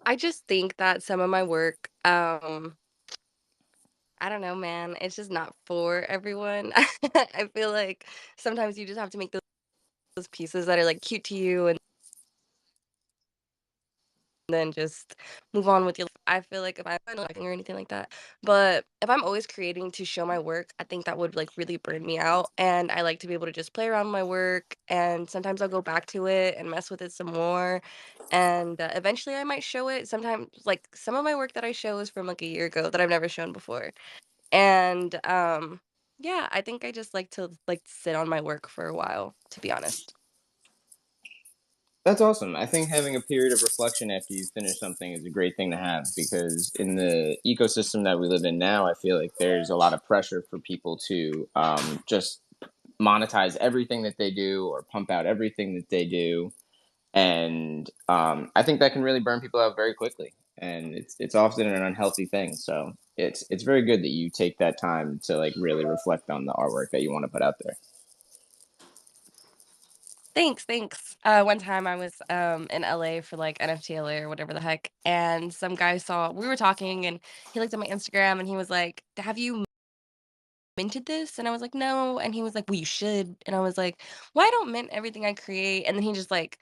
I just think that some of my work, I don't know, man, it's just not for everyone. I feel like sometimes you just have to make those pieces that are, like, cute to you and then just move on with your life. I feel like if I'm not writing or anything like that, but if I'm always creating to show my work, I think that would, like, really burn me out, and I like to be able to just play around with my work, and sometimes I'll go back to it and mess with it some more, and, eventually I might show it. Sometimes like, some of my work that I show is from, like, a year ago that I've never shown before. And, yeah, I think I just like to, like, sit on my work for a while, to be honest. That's awesome. I think having a period of reflection after you finish something is a great thing to have because in the ecosystem that we live in now, I feel like there's a lot of pressure for people to just monetize everything that they do or pump out everything that they do, and I think that can really burn people out very quickly. And it's often an unhealthy thing. So it's very good that you take that time to like really reflect on the artwork that you want to put out there. Thanks, thanks. One time I was, in LA for, like, NFTLA or whatever the heck, and some guy saw we were talking, and he looked at my Instagram, and he was like, "Have you minted this?" And I was like, "No," and he was like, "Well, you should," and I was like, "Well, I don't mint everything I create," and then he just, like,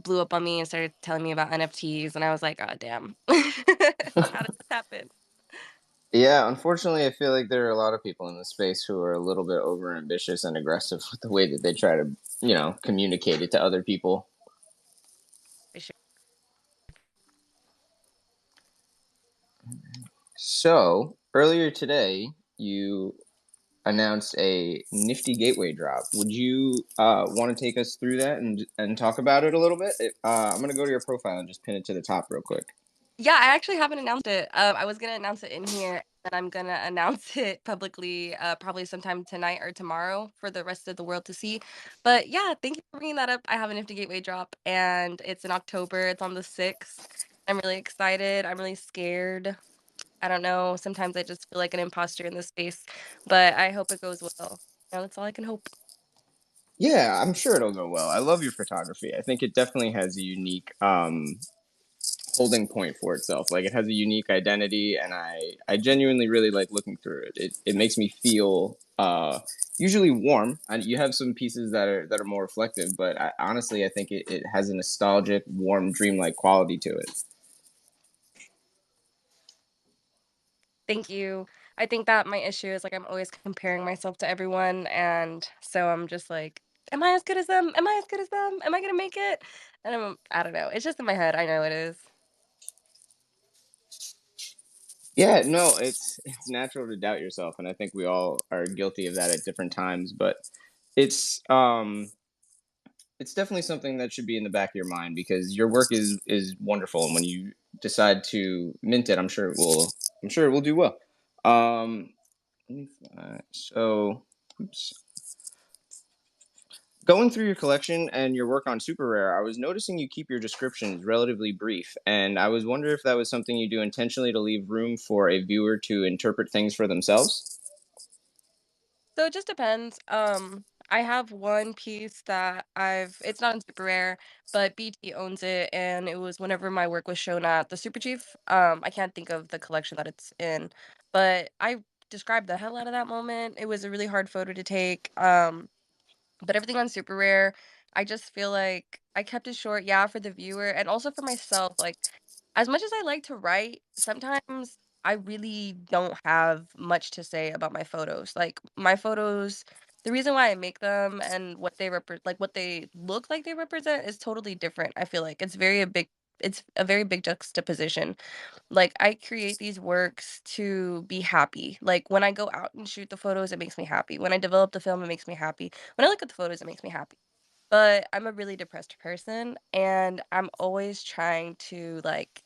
blew up on me and started telling me about NFTs, and I was like, "Oh, damn. How did this happen?" Yeah, unfortunately, I feel like there are a lot of people in the space who are a little bit over ambitious and aggressive with the way that they try to, communicate it to other people. So earlier today, you announced a nifty gateway drop. Would you want to take us through that and talk about it a little bit? I'm going to go to your profile and just pin it to the top real quick. Yeah, I actually haven't announced it. I was gonna announce it in here, and I'm gonna announce it publicly, probably sometime tonight or tomorrow for the rest of the world to see. But yeah, thank you for bringing that up. I have a Nifty Gateway drop, and it's in October. It's on the 6th. I'm really excited. I'm really scared. I don't know. Sometimes I just feel like an imposter in this space, but I hope it goes well. That's all I can hope. Yeah, I'm sure it'll go well. I love your photography. I think it definitely has a unique holding point for itself. Like it has a unique identity, and I genuinely really like looking through it. It makes me feel usually warm. And you have some pieces that are more reflective, but honestly, I think it has a nostalgic, warm, dreamlike quality to it. Thank you. I think that my issue is, like, I'm always comparing myself to everyone, and so I'm just like, "Am I as good as them? Am I as good as them? Am I gonna make it?" And I don't know, it's just in my head, I know it is. Yeah, no, it's natural to doubt yourself, and I think we all are guilty of that at different times. But it's um it's definitely something that should be in the back of your mind because your work is wonderful, and when you decide to mint it, I'm sure it will do well. Um, so, oops. Going through your collection and your work on Super Rare, I was noticing you keep your descriptions relatively brief, and I was wondering if that was something you do intentionally to leave room for a viewer to interpret things for themselves. So it just depends. I have one piece that it's not in super rare, but BT owns it, and it was whenever my work was shown at the Super Chief. I can't think of the collection that it's in, but I described the hell out of that moment. It was a really hard photo to take. But everything on super rare, I just feel like I kept it short, yeah, for the viewer and also for myself. Like, as much as I like to write, sometimes I really don't have much to say about my photos. Like, my photos, the reason why I make them and what they look like they represent is totally different. I feel like it's a very big juxtaposition. Like, I create these works to be happy. Like, when I go out and shoot the photos, it makes me happy. When I develop the film, it makes me happy. When I look at the photos, it makes me happy. But I'm a really depressed person, and I'm always trying to, like,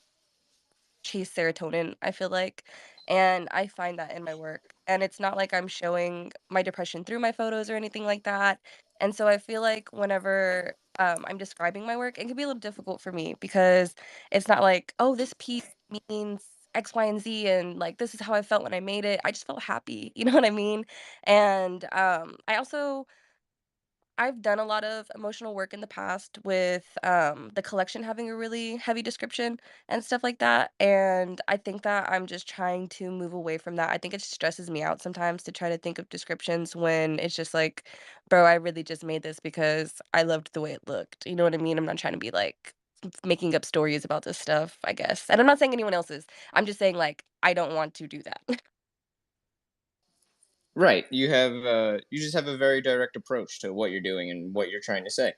chase serotonin, I feel like, and I find that in my work, and it's not like I'm showing my depression through my photos or anything like that, and so I feel like whenever, I'm describing my work, it can be a little difficult for me because it's not like, "Oh, this piece means X, Y, and Z, and, like, this is how I felt when I made it." I just felt happy, you know what I mean? And, I also I've done a lot of emotional work in the past with, the collection having a really heavy description and stuff like that, and I think that I'm just trying to move away from that. I think it stresses me out sometimes to try to think of descriptions when it's just like, "Bro, I really just made this because I loved the way it looked." You know what I mean? I'm not trying to be, like, making up stories about this stuff, I guess, and I'm not saying anyone else is. I'm just saying, like, I don't want to do that. Right. You just have a very direct approach to what you're doing and what you're trying to say.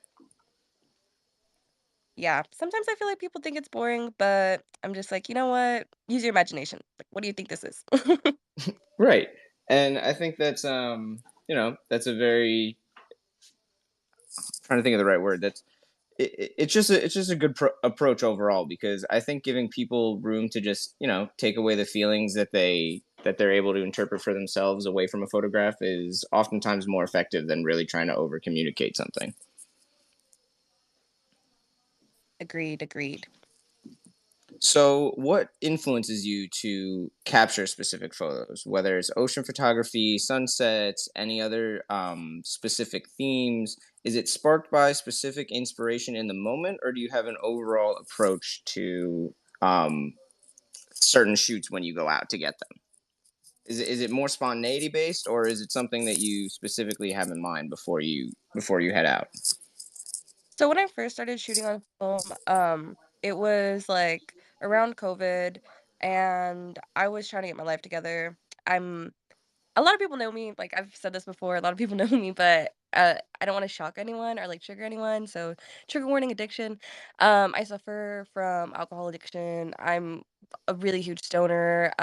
Yeah, sometimes I feel like people think it's boring, but I'm just like, "You know what? Use your imagination. Like, what do you think this is?" Right. And I think that's a very trying to think of the right word. It's just a good approach overall because I think giving people room to just take away the feelings that they're able to interpret for themselves away from a photograph is oftentimes more effective than really trying to over communicate something. Agreed, agreed. So, what influences you to capture specific photos, whether it's ocean photography, sunsets, any other specific themes? Is it sparked by specific inspiration in the moment, or do you have an overall approach to um, certain shoots when you go out to get them? Is it more spontaneity based, or is it something that you specifically have in mind before you head out? So when I first started shooting on film, it was, like, around COVID, and I was trying to get my life together. I'm A lot of people know me, like, I've said this before, a lot of people know me, but, I don't wanna shock anyone or, like, trigger anyone, so trigger warning addiction. I suffer from alcohol addiction, I'm a really huge stoner,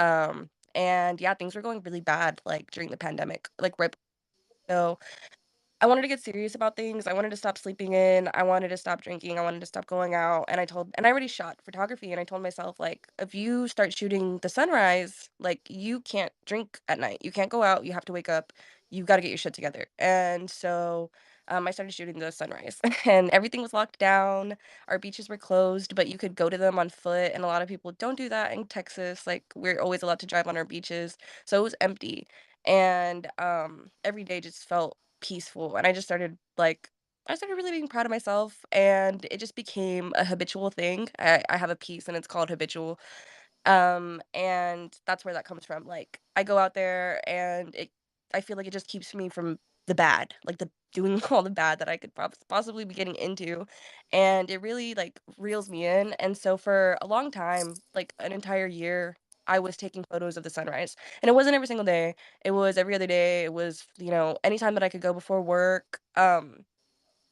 and yeah, things were going really bad, like, during the pandemic, like, right. So I wanted to get serious about things. I wanted to stop sleeping in. I wanted to stop drinking. I wanted to stop going out. And I already shot photography. And I told myself, like, if you start shooting the sunrise, like, you can't drink at night. You can't go out. You have to wake up. You got to get your shit together. And so I started shooting the sunrise and everything was locked down. Our beaches were closed, but you could go to them on foot. And a lot of people don't do that in Texas. Like, we're always allowed to drive on our beaches. So it was empty. And every day just felt peaceful, and I started really being proud of myself, and it just became a habitual thing. I have a piece, and it's called Habitual, and that's where that comes from. Like, I go out there, and I feel like it just keeps me from the bad, like, the doing all the bad that I could possibly be getting into, and it really, like, reels me in, and so for a long time, like, an entire year, I was taking photos of the sunrise, and it wasn't every single day, it was every other day, it was, anytime that I could go before work,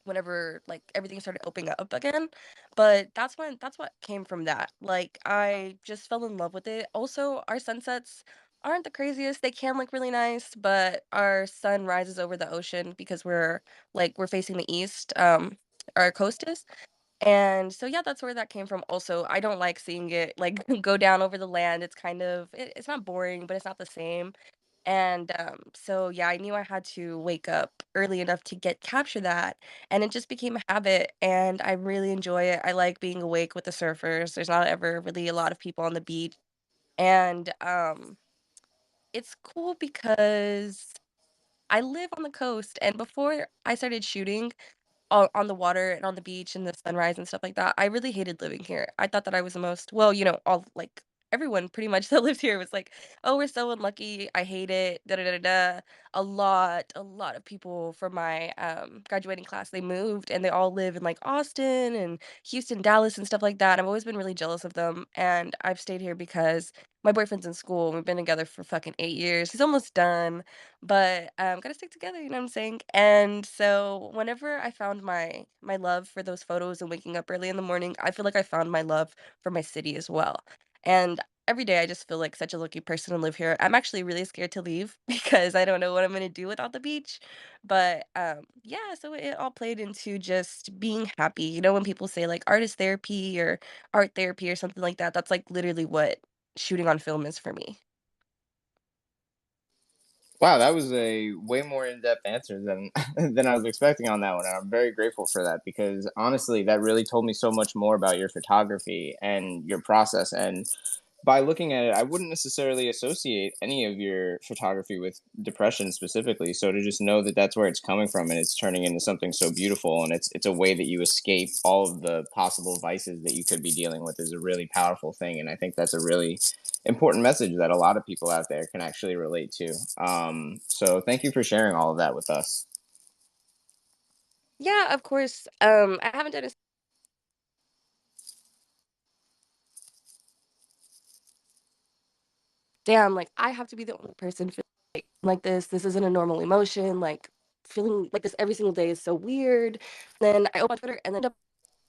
whenever, like, everything started opening up again, but that's what came from that. Like, I just fell in love with it. Also, our sunsets aren't the craziest, they can look really nice, but our sun rises over the ocean because we're facing the east, our coast is, and so, yeah, that's where that came from also. I don't like seeing it, like, go down over the land, it's not boring, but it's not the same. And, so, yeah, I knew I had to wake up early enough to get capture that, and it just became a habit, and I really enjoy it. I like being awake with the surfers. There's not ever really a lot of people on the beach, and, it's cool because I live on the coast, and before I started shooting, on the water and on the beach and the sunrise and stuff like that. I really hated living here. I thought that I was the most well, all like everyone pretty much that lives here was like, "Oh, we're so unlucky. I hate it." Da da da da. A lot of people from my graduating class, they moved and they all live in like Austin and Houston, Dallas and stuff like that. I've always been really jealous of them and I've stayed here because my boyfriend's in school. We've been together for fucking 8 years. He's almost done. But, gotta stick together, you know what I'm saying? And so whenever I found my love for those photos and waking up early in the morning, I feel like I found my love for my city as well. And every day I just feel like such a lucky person to live here. I'm actually really scared to leave because I don't know what I'm gonna do without the beach. But yeah, so it all played into just being happy. You know, when people say like artist therapy or art therapy or something like that, that's like literally what shooting on film is for me. Wow, that was a way more in-depth answer than than I was expecting on that one. And I'm very grateful for that because honestly, that really told me so much more about your photography and your process. And by looking at it, I wouldn't necessarily associate any of your photography with depression specifically. So to just know that that's where it's coming from and it's turning into something so beautiful, and it's a way that you escape all of the possible vices that you could be dealing with, is a really powerful thing. And I think that's a really important message that a lot of people out there can actually relate to. So thank you for sharing all of that with us. Yeah, of course. I haven't done a damn, like, I have to be the only person feeling like this. This isn't a normal emotion. Like, feeling like this every single day is so weird. Then I open Twitter and then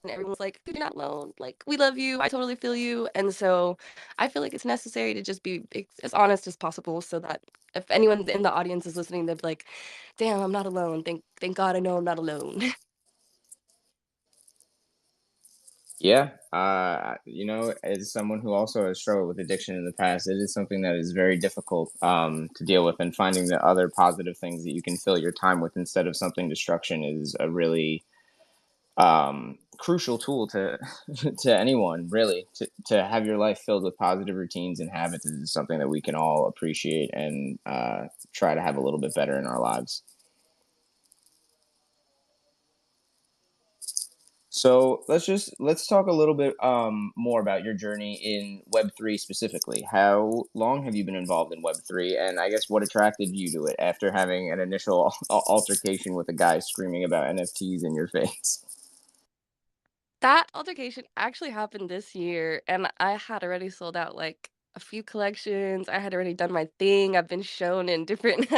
and everyone's like, "You're not alone. Like, we love you. I totally feel you." And so I feel like it's necessary to just be as honest as possible so that if anyone in the audience is listening, they're like, "Damn, I'm not alone. Thank God I know I'm not alone." Yeah, as someone who also has struggled with addiction in the past, it is something that is very difficult to deal with, and finding the other positive things that you can fill your time with instead of something destruction is a really crucial tool to to anyone, really. To have your life filled with positive routines and habits is something that we can all appreciate and try to have a little bit better in our lives. So let's talk a little bit more about your journey in Web3 specifically. How long have you been involved in Web3, and I guess what attracted you to it after having an initial altercation with a guy screaming about NFTs in your face? That altercation actually happened this year, and I had already sold out, like, a few collections. I had already done my thing. I've been shown in different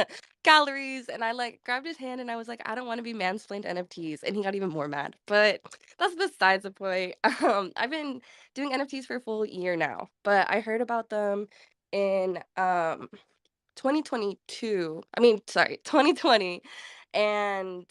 galleries, and I, like, grabbed his hand and I was like, "I don't wanna be mansplained NFTs," and he got even more mad, but that's besides the point. I've been doing NFTs for a full year now, but I heard about them in, 2022, I mean, sorry, 2020, and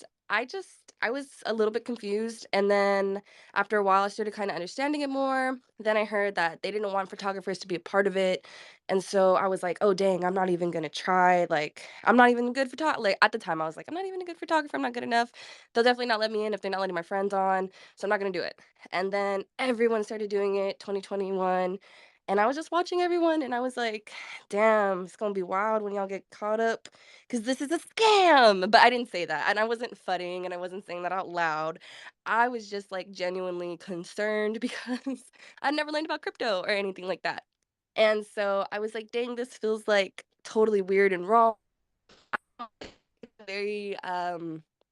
I was a little bit confused, and then after a while, I started kinda understanding it more. Then I heard that they didn't want photographers to be a part of it, and so I was like, "Oh, dang, I'm not even gonna try, like, I'm not even a good photo," like, at the time, I was like, "I'm not even a good photographer, I'm not good enough. They'll definitely not let me in if they're not letting my friends on, so I'm not gonna do it." And then everyone started doing it, 2021, and I was just watching everyone, and I was like, "Damn, it's gonna be wild when y'all get caught up, cause this is a scam!" But I didn't say that, and I wasn't fudding, and I wasn't saying that out loud. I was just, like, genuinely concerned because I'd never learned about crypto or anything like that. And so I was like, "Dang, this feels, like, totally weird and wrong." Very,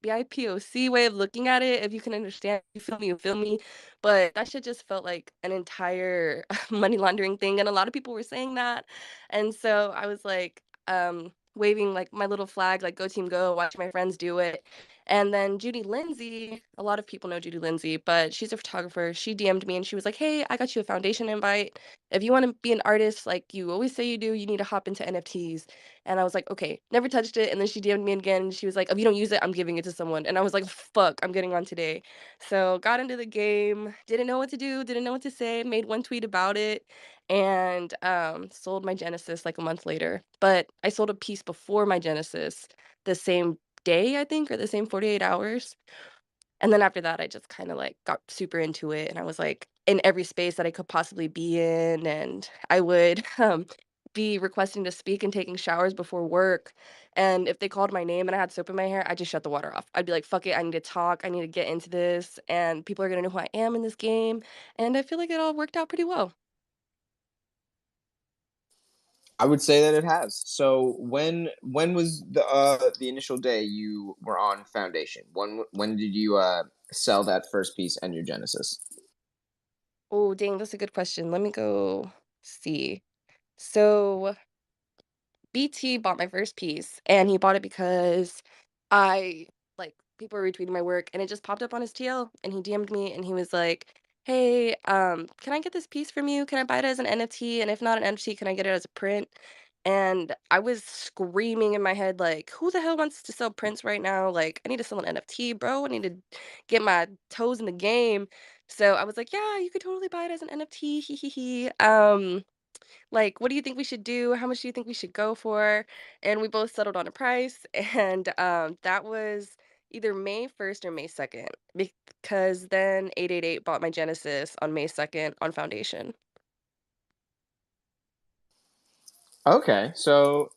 BIPOC way of looking at it, if you can understand, you feel me, but that shit just felt like an entire money laundering thing, and a lot of people were saying that, and so I was like, waving, like, my little flag, like, "Go team go," watching my friends do it, and then Judy Lindsay, a lot of people know Judy Lindsay, but she's a photographer, she DM'd me and she was like, "Hey, I got you a foundation invite. If you wanna be an artist like you always say you do, you need to hop into NFTs." And I was like, "Okay." Never touched it, and then she DM'd me again, and she was like, "If you don't use it, I'm giving it to someone." And I was like, "Fuck, I'm getting on today." So, got into the game, didn't know what to do, didn't know what to say, made one tweet about it, and, sold my Genesis, like, a month later. But I sold a piece before my Genesis the same day, I think, or the same 48 hours. And then after that, I just kinda, like, got super into it, and I was, like, in every space that I could possibly be in, and I would, be requesting to speak and taking showers before work, and if they called my name and I had soap in my hair, I just shut the water off. I'd be like, "Fuck it, I need to talk, I need to get into this, and people are gonna know who I am in this game," and I feel like it all worked out pretty well. I would say that it has. So when was the initial day you were on Foundation? When did you sell that first piece and your Genesis? Oh, dang, that's a good question. Let me go see. So BT bought my first piece, and he bought it because I like, people were retweeting my work, and it just popped up on his TL, and he DM'd me, and he was like, "Hey, can I get this piece from you? Can I buy it as an NFT? And if not an NFT, can I get it as a print?" And I was screaming in my head, like, "Who the hell wants to sell prints right now? Like, I need to sell an NFT, bro. I need to get my toes in the game." So I was like, "Yeah, you could totally buy it as an NFT. Hee hee hee. Like, what do you think we should do? How much do you think we should go for?" And we both settled on a price, and, that was either May 1st or May 2nd, because then 888 bought my Genesis on May 2nd on Foundation. Okay, so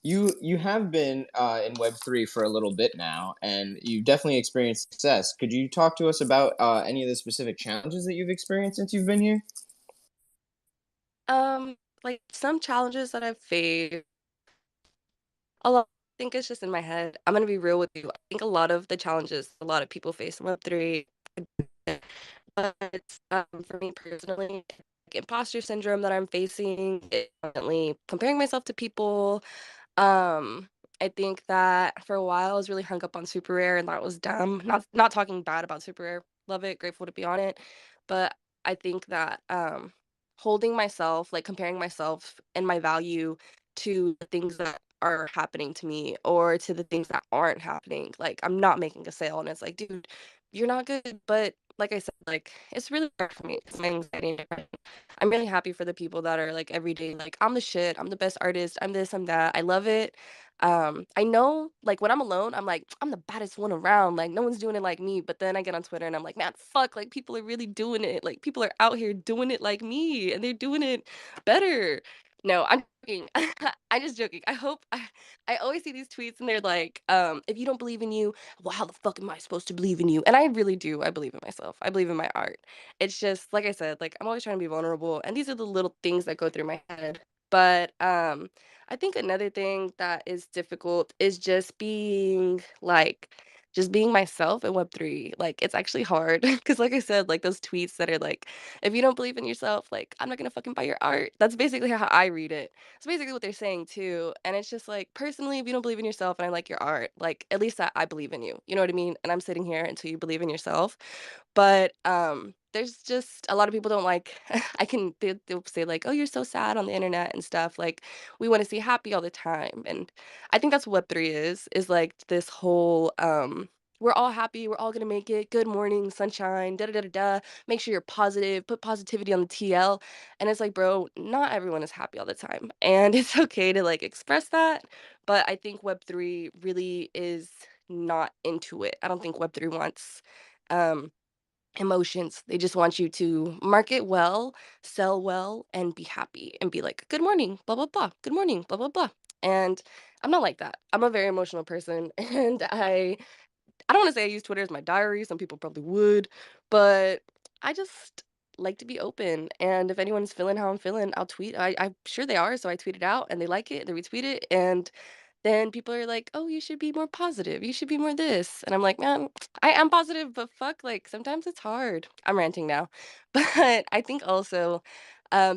you have been in Web3 for a little bit now, and you've definitely experienced success. Could you talk to us about any of the specific challenges that you've experienced since you've been here? Like some challenges that I've faced, a lot, I think it's just in my head. I'm gonna be real with you. I think a lot of the challenges a lot of people face in Web3, but for me personally, like imposter syndrome that I'm facing, is definitely comparing myself to people. Um, I think that for a while I was really hung up on Super Rare and that was dumb. Not talking bad about Super Rare. Love it, grateful to be on it. But I think that holding myself, like comparing myself and my value to the things that are happening to me or to the things that aren't happening. Like I'm not making a sale and it's like, dude, you're not good. But like I said, like it's really hard for me. It's my anxiety and depression. I'm really happy for the people that are like every day, like, I'm the shit, I'm the best artist, I'm this, I'm that. I love it. I know like when I'm alone, I'm like, I'm the baddest one around. Like no one's doing it like me. But then I get on Twitter and I'm like, man, fuck, like people are really doing it. Like people are out here doing it like me and they're doing it better. No, I'm joking. I'm just joking. I always see these tweets and they're like, if you don't believe in you, well, how the fuck am I supposed to believe in you? And I really do. I believe in myself. I believe in my art. It's just like I said, like I'm always trying to be vulnerable, and these are the little things that go through my head. But I think another thing that is difficult is just being myself in Web3. Like it's actually hard because like I said, like those tweets that are like, if you don't believe in yourself, like I'm not gonna fucking buy your art. That's basically how I read it. It's basically what they're saying too. And it's just like personally, if you don't believe in yourself and I like your art, like at least I believe in you. You know what I mean? And I'm sitting here until you believe in yourself. But, there's just a lot of people don't like they'll say like, "Oh, you're so sad on the internet and stuff." Like, we wanna see happy all the time, and I think that's what Web3 is like this whole, we're all happy, we're all gonna make it, good morning, sunshine, da da da da da, make sure you're positive, put positivity on the TL, and it's like, bro, not everyone is happy all the time, and it's okay to, like, express that, but I think Web3 really is not into it. I don't think Web3 wants, um emotions. They just want you to market well, sell well, and be happy and be like, good morning, blah, blah, blah. Good morning, blah, blah, blah. And I'm not like that. I'm a very emotional person. And I don't want to say I use Twitter as my diary. Some people probably would, but I just like to be open. And if anyone's feeling how I'm feeling, I'll tweet. I'm sure they are. So I tweet it out and they like it, they retweet it. And then people are like, "Oh, you should be more positive. You should be more this." And I'm like, "Man, I am positive, but fuck, like sometimes it's hard." I'm ranting now. But I think also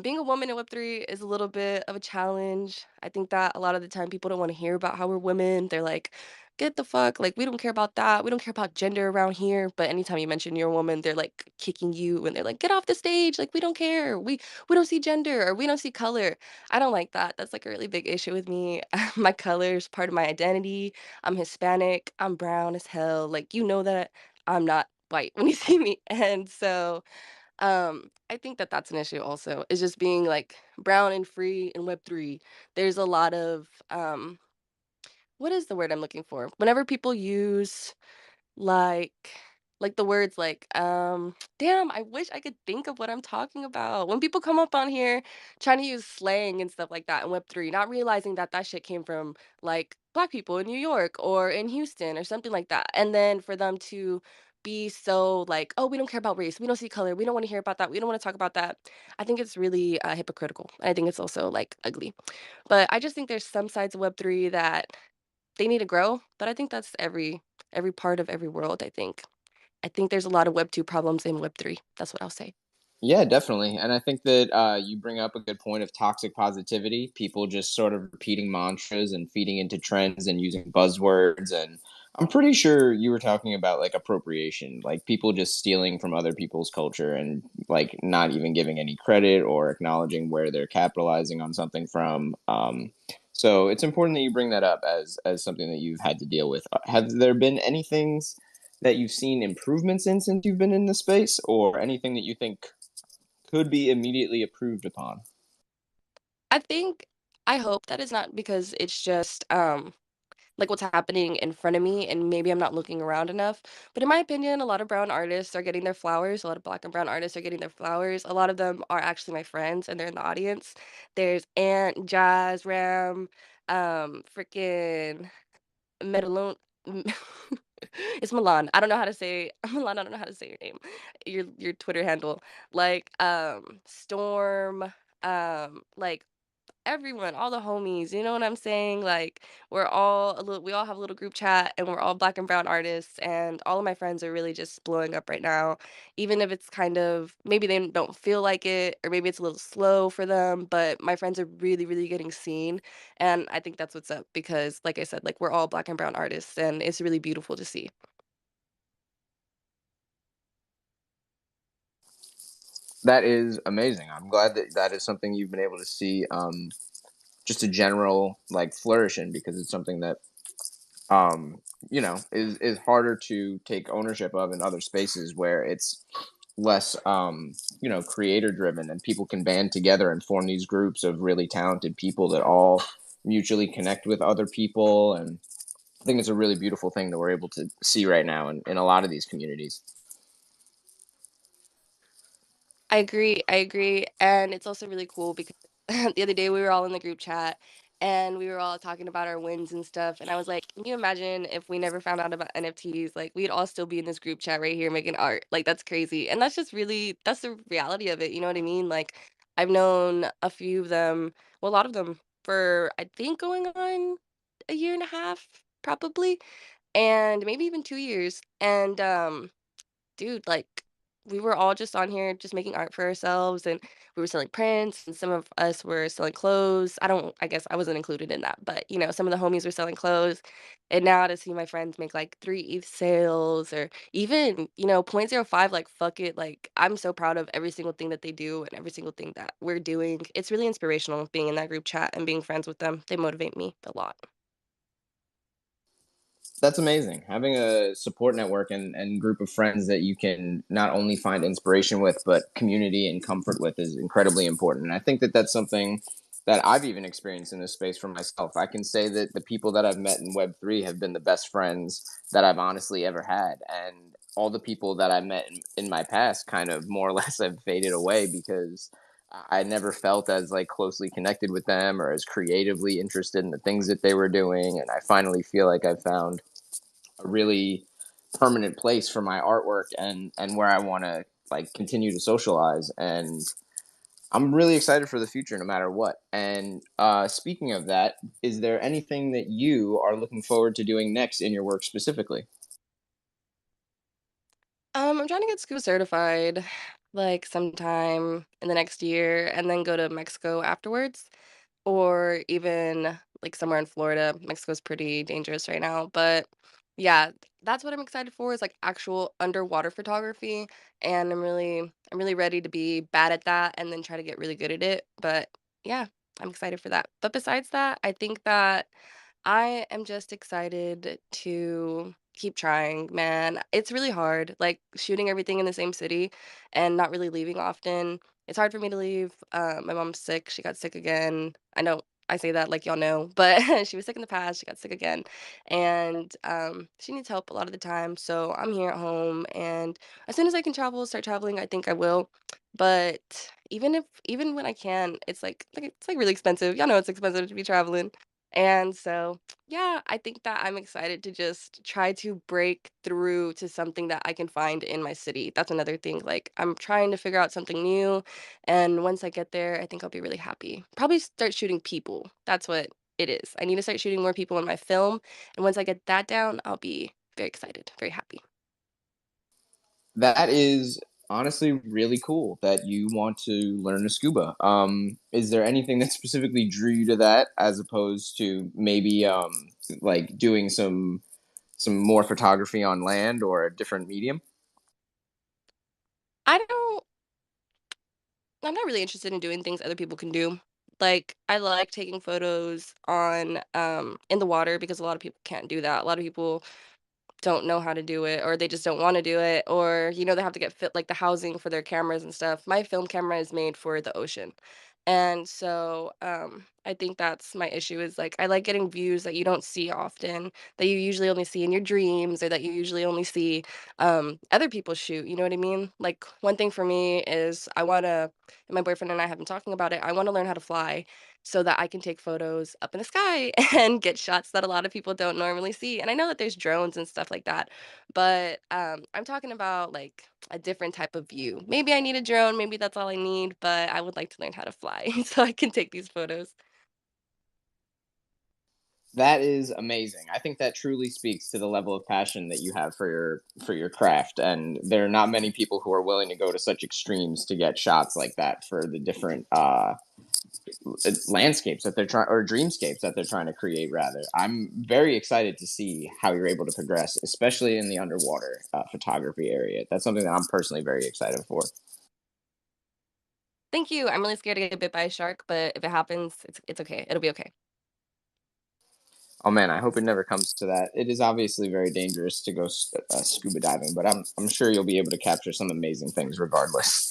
being a woman in Web3 is a little bit of a challenge. I think that a lot of the time people don't want to hear about how we're women. They're like, get the fuck, like we don't care about that. We don't care about gender around here. But anytime you mention you're a woman, they're like kicking you and they're like, get off the stage. Like we don't care. We don't see gender or we don't see color. I don't like that. That's like a really big issue with me. My color is part of my identity. I'm Hispanic. I'm brown as hell. Like, you know that I'm not white when you see me. And so, I think that that's an issue also, is just being like brown and free in Web3. There's a lot of, what is the word I'm looking for? Whenever people use like the words like, damn, I wish I could think of what I'm talking about. When people come up on here trying to use slang and stuff like that in Web3, not realizing that that shit came from like Black people in New York or in Houston or something like that. And then for them to be so like, oh, we don't care about race. We don't see color. We don't want to hear about that. We don't want to talk about that. I think it's really hypocritical. I think it's also like ugly. But I just think there's some sides of Web3 that they need to grow, but I think that's every part of every world, I think. I think there's a lot of Web 2 problems in Web 3. That's what I'll say. Yeah, definitely. And I think that you bring up a good point of toxic positivity, people just sort of repeating mantras and feeding into trends and using buzzwords. And I'm pretty sure you were talking about like appropriation, like people just stealing from other people's culture and like not even giving any credit or acknowledging where they're capitalizing on something from. So it's important that you bring that up as something that you've had to deal with. Have there been any things that you've seen improvements in since you've been in the space, or anything that you think could be immediately approved upon? I think I hope that it's not because it's just, like what's happening in front of me and maybe I'm not looking around enough. But in my opinion, a lot of brown artists are getting their flowers. A lot of black and brown artists are getting their flowers. A lot of them are actually my friends and they're in the audience. There's Ant, Jazz, Ram, freaking Medalone. It's Milan. I don't know how to say Milan, I don't know how to say your name. Your Twitter handle. Like, Storm, like everyone, all the homies, you know what I'm saying? Like, we all have a little group chat and we're all black and brown artists and all of my friends are really just blowing up right now. Even if it's kind of maybe they don't feel like it or maybe it's a little slow for them, but my friends are really, really getting seen. And I think that's what's up because like I said, like we're all black and brown artists and it's really beautiful to see. That is amazing. I'm glad that that is something you've been able to see just a general like flourish in, because it's something that um, is harder to take ownership of in other spaces where it's less creator driven, and people can band together and form these groups of really talented people that all mutually connect with other people. And I think it's a really beautiful thing that we're able to see right now in a lot of these communities. I agree, and it's also really cool because the other day we were all in the group chat and we were all talking about our wins and stuff, and I was like, "Can you imagine if we never found out about NFTs? Like, we'd all still be in this group chat right here making art. Like, that's crazy." And that's just really that's the reality of it, you know what I mean? Like, I've known a few of them, well, a lot of them for I think going on a year and a half, probably, and maybe even 2 years. And dude, like, we were all just on here just making art for ourselves, and we were selling prints, and some of us were selling clothes. I guess I wasn't included in that, but, you know, some of the homies were selling clothes, and now to see my friends make, like, 3 ETH sales or even, you know, point zero 0.05, like, fuck it, like, I'm so proud of every single thing that they do and every single thing that we're doing. It's really inspirational being in that group chat and being friends with them. They motivate me a lot. That's amazing. Having a support network and group of friends that you can not only find inspiration with, but community and comfort with is incredibly important. And I think that that's something that I've even experienced in this space for myself. I can say that the people that I've met in Web3 have been the best friends that I've honestly ever had. And all the people that I met in my past kind of more or less have faded away because I never felt as like closely connected with them or as creatively interested in the things that they were doing. And I finally feel like I've found a really permanent place for my artwork and where I want to like continue to socialize. And I'm really excited for the future no matter what. And speaking of that, is there anything that you are looking forward to doing next in your work specifically? I'm trying to get scuba certified, like, sometime in the next year and then go to Mexico afterwards, or even, like, somewhere in Florida. Mexico's pretty dangerous right now, but yeah, that's what I'm excited for is, like, actual underwater photography, and I'm really ready to be bad at that and then try to get really good at it, but yeah, I'm excited for that. But besides that, I think that I am just excited to keep trying, man. It's really hard, like, shooting everything in the same city and not really leaving often. It's hard for me to leave. My mom's sick. She got sick again. I know I say that like y'all know, but she was sick in the past. She got sick again. And she needs help a lot of the time. So I'm here at home. And as soon as I can travel, start traveling, I think I will. But even when I can, it's like really expensive. Y'all know it's expensive to be traveling. And so yeah, I think that I'm excited to just try to break through to something that I can find in my city. That's another thing. Like, I'm trying to figure out something new. And once I get there, I think I'll be really happy. Probably start shooting people. That's what it is. I need to start shooting more people in my film. And once I get that down, I'll be very excited, very happy. That is honestly really cool that you want to learn to scuba. Is there anything that specifically drew you to that as opposed to maybe like doing some more photography on land or a different medium? I don't, I'm not really interested in doing things other people can do. Like, I like taking photos on in the water because a lot of people can't do that. A lot of people don't know how to do it or they just don't wanna do it or, you know, they have to get fit like the housing for their cameras and stuff. My film camera is made for the ocean, And so, I think that's my issue is like I like getting views that you don't see often, that you usually only see in your dreams or that you usually only see other people shoot. You know what I mean? Like one thing for me is I wanna and my boyfriend and I have been talking about it, I wanna learn how to fly so that I can take photos up in the sky and get shots that a lot of people don't normally see. And I know that there's drones and stuff like that, but I'm talking about like a different type of view. Maybe I need a drone, maybe that's all I need, but I would like to learn how to fly so I can take these photos. That is amazing. I think that truly speaks to the level of passion that you have for your craft, and there are not many people who are willing to go to such extremes to get shots like that for the different landscapes that they're trying or dreamscapes that they're trying to create. Rather, I'm very excited to see how you're able to progress, especially in the underwater photography area. That's something that I'm personally very excited for. Thank you. I'm really scared to get bit by a shark, but if it happens, it's okay. It'll be okay. Oh man, I hope it never comes to that. It is obviously very dangerous to go scuba diving, but I'm sure you'll be able to capture some amazing things regardless.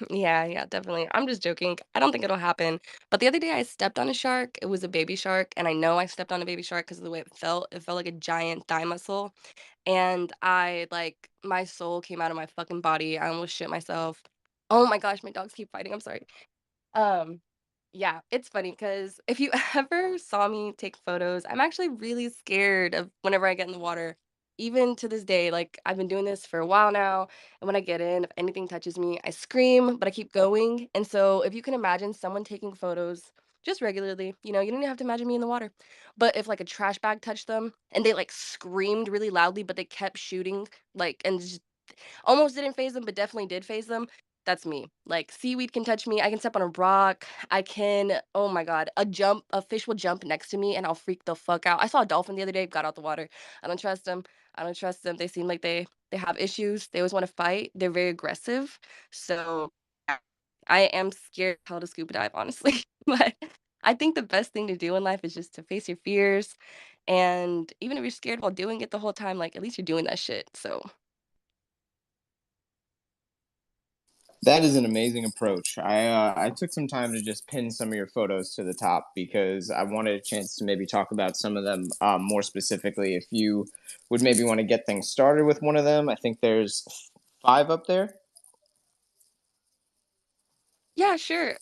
Yeah, yeah, definitely. I'm just joking. I don't think it'll happen. But the other day I stepped on a shark. It was a baby shark, and I know I stepped on a baby shark because of the way it felt. It felt like a giant thigh muscle. And I like my soul came out of my fucking body. I almost shit myself. Oh my gosh, my dogs keep fighting. I'm sorry. Um, yeah, it's funny because if you ever saw me take photos, I'm actually really scared of whenever I get in the water. Even to this day, like I've been doing this for a while now, and when I get in, if anything touches me, I scream, but I keep going. And so, if you can imagine someone taking photos just regularly, you don't even have to imagine me in the water. But if like a trash bag touched them and they like screamed really loudly, but they kept shooting, like, and almost didn't phase them, but definitely did phase them. That's me. Like, seaweed can touch me, I can step on a rock, I can oh my god, a fish will jump next to me, and I'll freak the fuck out. I saw a dolphin the other day, got out the water. I don't trust them. I don't trust them. They seem like they have issues, they always wanna fight, they're very aggressive. So, yeah, I am scared how to scuba dive, honestly, but I think the best thing to do in life is just to face your fears, and even if you're scared while doing it the whole time, like, at least you're doing that shit, so That is an amazing approach. I took some time to just pin some of your photos to the top because I wanted a chance to maybe talk about some of them more specifically. If you would maybe want to get things started with one of them, I think there's five up there. yeah, sure.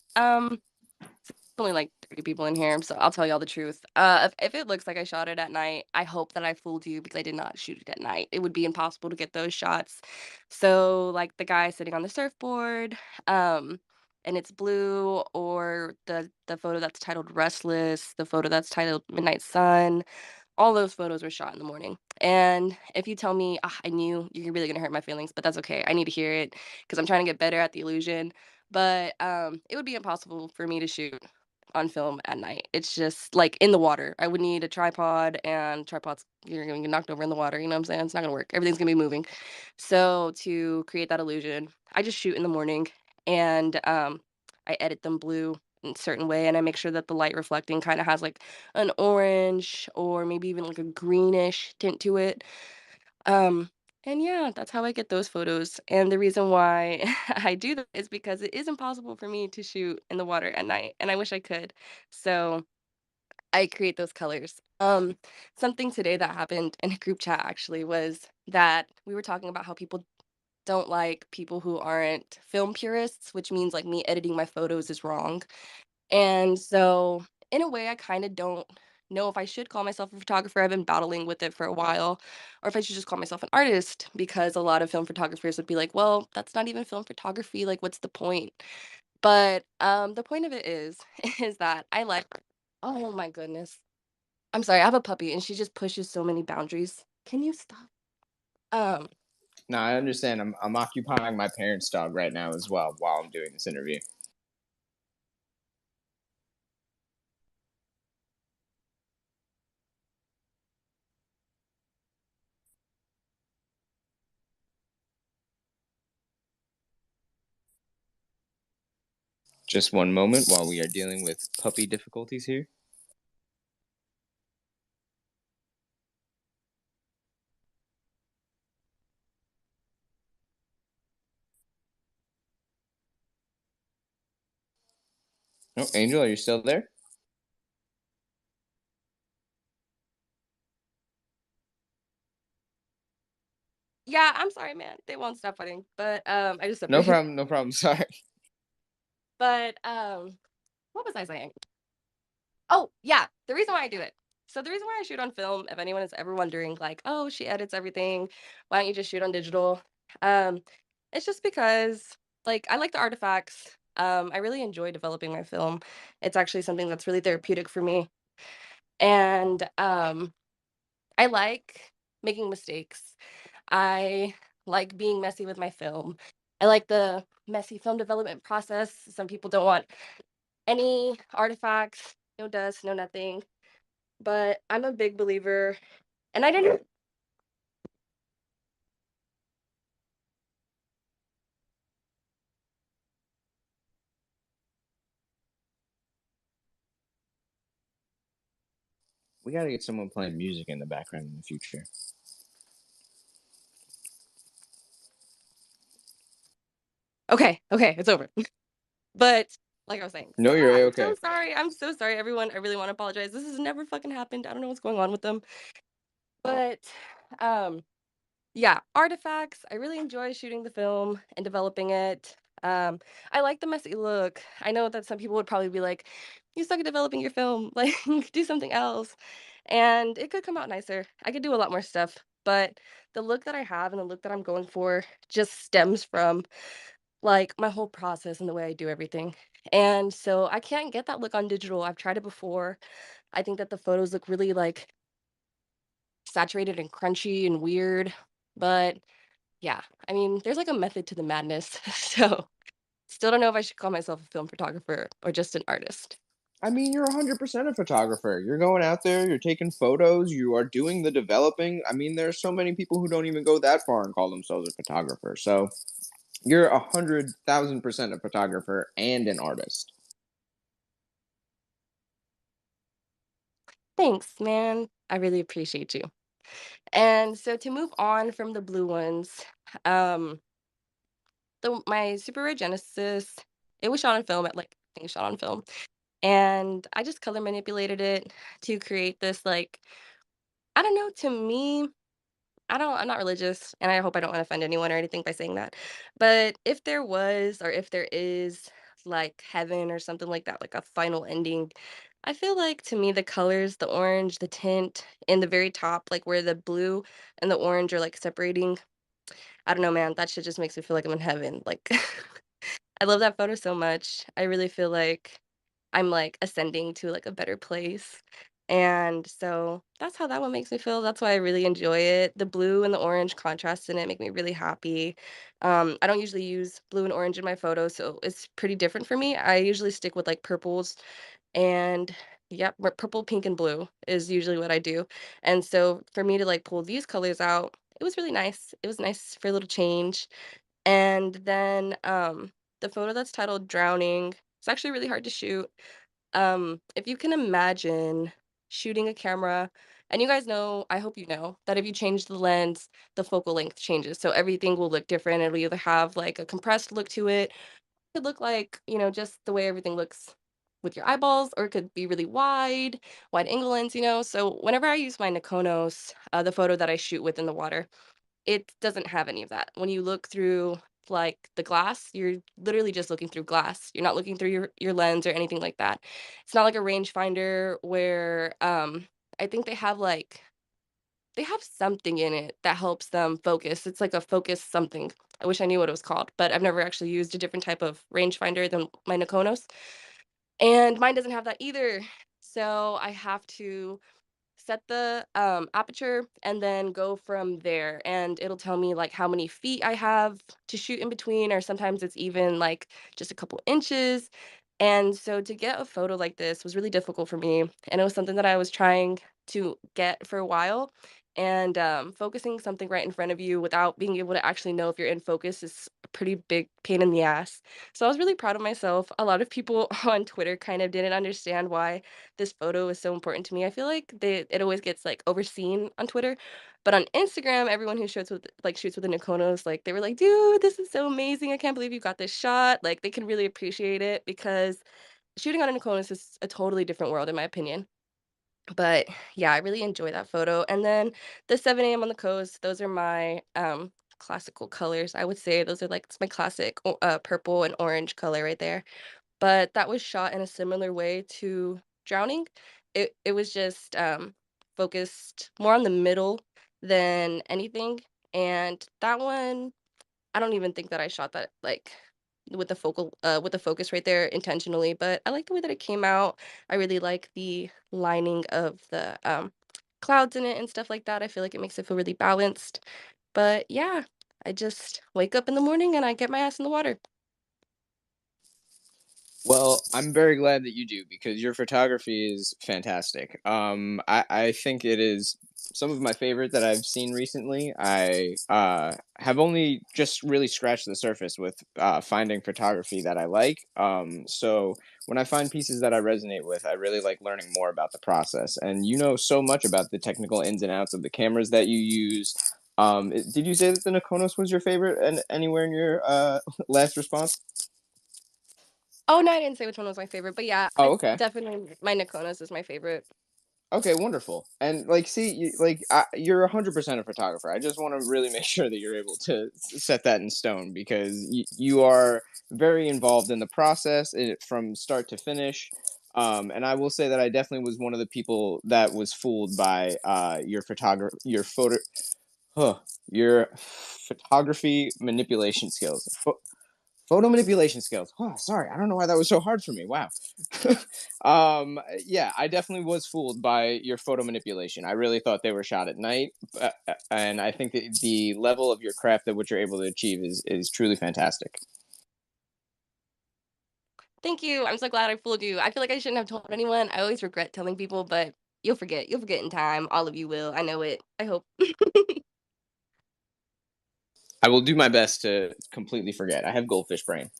Only like 30 people in here, so I'll tell y'all the truth. If it looks like I shot it at night, I hope that I fooled you because I did not shoot it at night. It would be impossible to get those shots. So, like the guy sitting on the surfboard, um, and it's blue, or the photo that's titled Restless, the photo that's titled Midnight Sun. All those photos were shot in the morning. And if you tell me, "Ah, I knew," you're really gonna hurt my feelings, but that's okay. I need to hear it because 'cause I'm trying to get better at the illusion. But, it would be impossible for me to shoot on film at night. It's just, like, in the water. I would need a tripod, and tripods you're gonna get knocked over in the water, you know what I'm saying? It's not gonna work. Everything's gonna be moving. So, to create that illusion, I just shoot in the morning, and, I edit them blue in a certain way, and I make sure that the light reflecting kinda has, like, an orange or maybe even, like, a greenish tint to it. Um, and yeah, that's how I get those photos, and the reason why I do that is because it is impossible for me to shoot in the water at night, and I wish I could. So, I create those colors. Something today that happened in a group chat actually was that we were talking about how people don't like people who aren't film purists, which means, like, me editing my photos is wrong. And so, in a way, I kinda don't know if I should call myself a photographer. I've been battling with it for a while, or if I should just call myself an artist because a lot of film photographers would be like, "Well, that's not even film photography, like, what's the point?" But, the point of it is is that I like oh my goodness. I'm sorry, I have a puppy, and she just pushes so many boundaries. Can you stop? Um No, I understand. I'm occupying my parents' dog right now as well while I'm doing this interview. Just one moment while we are dealing with puppy difficulties here. Oh, Angel, are you still there? Yeah, I'm sorry, man. They won't stop fighting, but, I just No separated. problem, no problem. Sorry. But, what was I saying? Oh, yeah, the reason why I do it. So the reason why I shoot on film, if anyone is ever wondering, like, "Oh, she edits everything. Why don't you just shoot on digital?" Um, it's just because, like, I like the artifacts. I really enjoy developing my film. It's actually something that's really therapeutic for me, and, I like making mistakes. I like being messy with my film. I like the messy film development process. Some people don't want any artifacts, no dust, no nothing. But I'm a big believer, and I didn't. We got to get someone playing music in the background in the future. Okay, okay, it's over. But like I was saying, No, so you're I'm okay. so sorry. I'm so sorry, everyone. I really want to apologize. This has never fucking happened. I don't know what's going on with them. But um yeah, artifacts. I really enjoy shooting the film and developing it. I like the messy look. I know that some people would probably be like, "You suck at developing your film. Like, do something else." And it could come out nicer. I could do a lot more stuff, but the look that I have and the look that I'm going for just stems from like my whole process and the way I do everything. And so I can't get that look on digital. I've tried it before. I think that the photos look really like saturated and crunchy and weird. But yeah, I mean, there's like a method to the madness. So still don't know if I should call myself a film photographer or just an artist. I mean, you're 100% a photographer. You're going out there, you're taking photos, you are doing the developing. I mean, there's so many people who don't even go that far and call themselves a photographer. So you're 100,000% a photographer and an artist. Thanks, man. I really appreciate you. And so to move on from the blue ones, um, my Super Red Genesis, it was shot on film at like I think it was shot on film. And I just color manipulated it to create this like I don't know, to me, I'm not religious and I hope I don't want to offend anyone or anything by saying that. But if there was or if there is like heaven or something like that, like a final ending, I feel like to me the colors, the orange, the tint in the very top, like where the blue and the orange are like separating, I don't know, man, that shit just makes me feel like I'm in heaven. Like I love that photo so much. I really feel like I'm, like, ascending to, like, a better place, and so that's how that one makes me feel, that's why I really enjoy it. The blue and the orange contrast in it make me really happy. I don't usually use blue and orange in my photos, so it's pretty different for me. I usually stick with, like, purples and yep, purple, pink, and blue is usually what I do, and so for me to, like, pull these colors out, it was really nice. It was nice for a little change. And then, the photo that's titled "Drowning," it's actually really hard to shoot. If you can imagine shooting a camera and you guys know, I hope you know, that if you change the lens, the focal length changes, so everything will look different. It'll either have, like, a compressed look to it, could look like, just the way everything looks with your eyeballs, or it could be really wide angle lens, So whenever I use my Nikonos, the photo that I shoot with in the water, it doesn't have any of that. When you look through, like, the glass, you're literally just looking through glass. You're not looking through your lens or anything like that. It's not like a rangefinder where, I think they have something in it that helps them focus. It's like a focus something. I wish I knew what it was called, but I've never actually used a different type of rangefinder than my Nikonos, and mine doesn't have that either. So I have to set the, aperture and then go from there, and it'll tell me, like, how many feet I have to shoot in between, or sometimes it's even, like, just a couple inches, and so to get a photo like this was really difficult for me, and it was something that I was trying to get for a while, and, focusing something right in front of you without being able to actually know if you're in focus is a pretty big pain in the ass. So I was really proud of myself. A lot of people on Twitter kind of didn't understand why this photo is so important to me. I feel like it always gets, like, overseen on Twitter, but on Instagram, everyone who shoots with the Nikonos, like, they were like, "Dude, this is so amazing. I can't believe you got this shot." Like, they can really appreciate it because shooting on a Nokonos is a totally different world in my opinion. But yeah, I really enjoy that photo. And then the 7 a.m. on the coast, those are my classical colors. I would say those are like it's my classic purple and orange color right there. But that was shot in a similar way to Drowning. It was just focused more on the middle than anything. And that one I don't even think that I shot that, like, with the focus right there intentionally, but I like the way that it came out. I really like the lining of the, clouds in it and stuff like that. I feel like it makes it feel really balanced. But yeah, I just wake up in the morning and I get my ass in the water. Well, I'm very glad that you do because your photography is fantastic. I think it is some of my favorite that I've seen recently. I have only just really scratched the surface with finding photography that I like. So when I find pieces that I resonate with, I really like learning more about the process. And you know so much about the technical ins and outs of the cameras that you use. Did you say that the Nikonos was your favorite and anywhere in your last response? Oh, no, I didn't say which one was my favorite, but yeah, Oh, I okay. definitely my Nikonos is my favorite. Okay, wonderful. And like, see, you're 100% a photographer. I just want to really make sure that you're able to set that in stone because you are very involved in the process from start to finish. And I will say that I definitely was one of the people that was fooled by huh, your photography manipulation skills. Photo manipulation skills. Oh, sorry, I don't know why that was so hard for me. Wow. Yeah, I definitely was fooled by your photo manipulation. I really thought they were shot at night, and I think that the level of your craft that what you're able to achieve is truly fantastic. Thank you. I'm so glad I fooled you. I feel like I shouldn't have told anyone. I always regret telling people, but you'll forget. You'll forget in time. All of you will. I know it. I hope. I will do my best to completely forget. I have goldfish brain.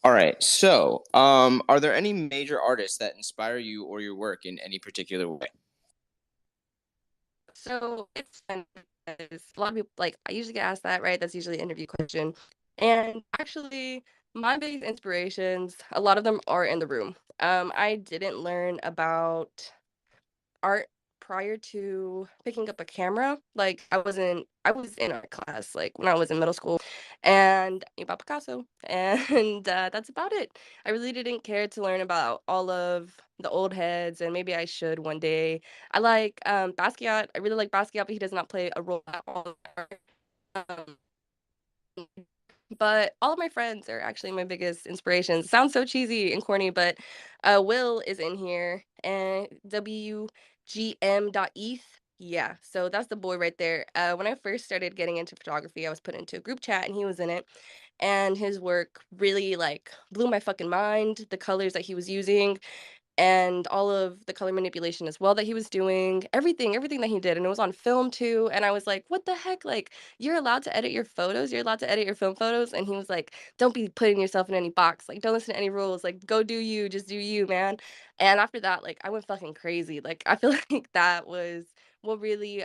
All right. So, are there any major artists that inspire you or your work in any particular way? So it's fun because a lot of people like I usually get asked that, right? That's usually an interview question. And actually, my biggest inspirations, a lot of them are in the room. I didn't learn about art prior to picking up a camera. Like I was in art class like when I was in middle school and knew about Picasso and that's about it. I really didn't care to learn about all of the old heads and maybe I should one day. I like Basquiat. I really like Basquiat, but he does not play a role at all. Um, but all of my friends are actually my biggest inspirations. Sounds so cheesy and corny, but Will is in here and WGM.eth. Yeah, so that's the boy right there. When I first started getting into photography, I was put into a group chat and he was in it. And his work really like blew my fucking mind. The colors that he was using, and all of the color manipulation as well that he was doing, everything that he did, and it was on film too, and I was like, "What the heck? Like, you're allowed to edit your photos? You're allowed to edit your film photos?" And he was like, "Don't be putting yourself in any box. Like, don't listen to any rules. Like, go do you. Just do you, man." And after that, like, I went fucking crazy. Like, I feel like that was what really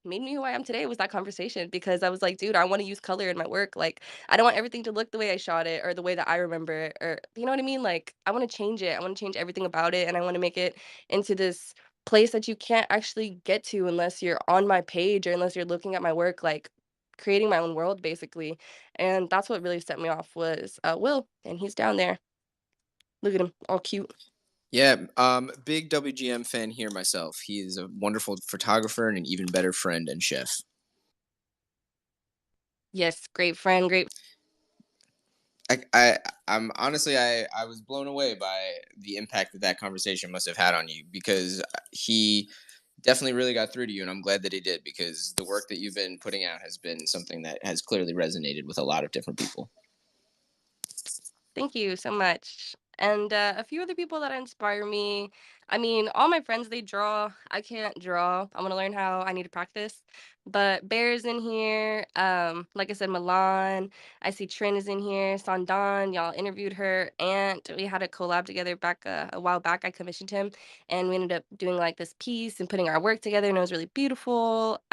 made me who I am today was that conversation because I was like, dude, I want to use color in my work. Like, I don't want everything to look the way I shot it or the way that I remember it or you know what I mean? Like, I wanna change it. I wanna change everything about it, and I wanna make it into this place that you can't actually get to unless you're on my page or unless you're looking at my work, like, creating my own world, basically, and that's what really set me off was, Will, and he's down there. Look at him, all cute. Yeah, big WGM fan here myself. He is a wonderful photographer and an even better friend and chef. Yes, great friend, great I'm honestly, I was blown away by the impact that that conversation must have had on you because he definitely really got through to you, and I'm glad that he did because the work that you've been putting out has been something that has clearly resonated with a lot of different people. Thank you so much. And a few other people that inspire me. I mean, all my friends they draw. I can't draw. I want to learn how. I need to practice. But Bear's in here. Like I said, Milan. I see Trin is in here. Sandan. Y'all interviewed her aunt. We had a collab together back a while back. I commissioned him, and we ended up doing like this piece and putting our work together, and it was really beautiful.